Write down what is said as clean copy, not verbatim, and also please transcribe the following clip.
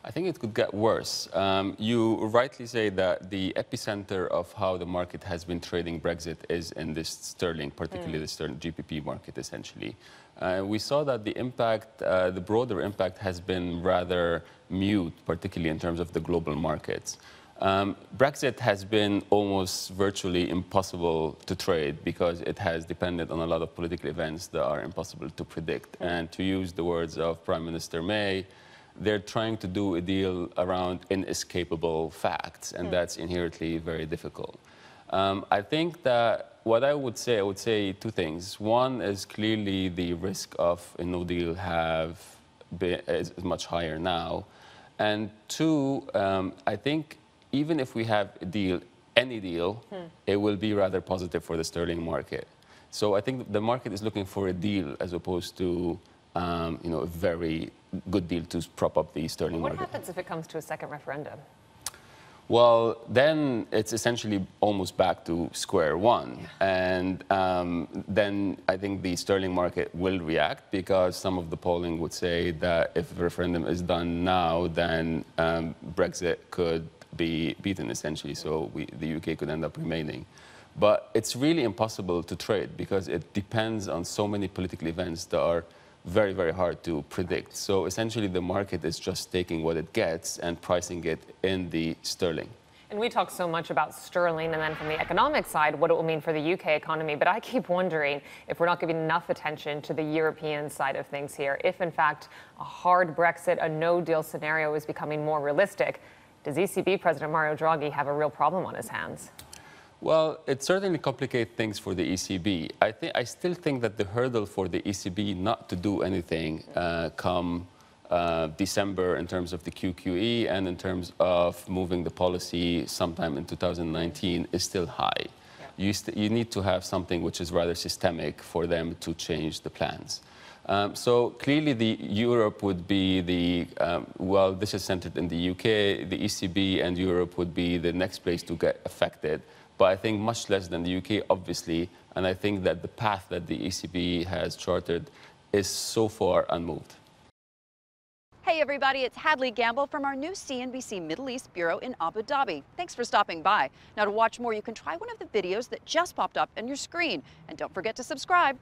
I think it could get worse. You rightly say that the epicenter of how the market has been trading Brexit is in this sterling, particularly the sterling GBP market, essentially. We saw that the impact, the broader impact, has been rather mute, particularly in terms of the global markets. Brexit has been almost virtually impossible to trade because it has depended on a lot of political events that are impossible to predict. And to use the words of Prime Minister May, they're trying to do a deal around inescapable facts, and that's inherently very difficult. I think that what I would say two things. One is clearly the risk of a no deal is much higher now. And two, I think even if we have a deal, any deal, it will be rather positive for the sterling market. So I think the market is looking for a deal as opposed to a very good deal to prop up the sterling market. What happens if it comes to a second referendum? Well, then it's essentially almost back to square one. And then I think the sterling market will react because some of the polling would say that if a referendum is done now, then Brexit could be beaten, essentially. So the UK could end up remaining. But it's really impossible to trade because it depends on so many political events that are very, very hard to predict. So essentially, the market is just taking what it gets and pricing it in the sterling. And we talk so much about sterling and then from the economic side, what it will mean for the UK economy. But I keep wondering if we're not giving enough attention to the European side of things here. If, in fact, a hard Brexit, a no-deal scenario is becoming more realistic, does ECB President Mario Draghi have a real problem on his hands? Well, it certainly complicates things for the ECB. I still think that the hurdle for the ECB not to do anything come December in terms of the QQE and in terms of moving the policy sometime in 2019 is still high. Yeah. You need to have something which is rather systemic for them to change the plans. So clearly Europe would be well, this is centered in the UK, the ECB and Europe would be the next place to get affected. But I think much less than the UK, obviously, and I think that the path that the ECB has charted is so far unmoved. Hey everybody, it's Hadley Gamble from our new CNBC Middle East Bureau in Abu Dhabi. Thanks for stopping by. Now to watch more, you can try one of the videos that just popped up on your screen. And don't forget to subscribe.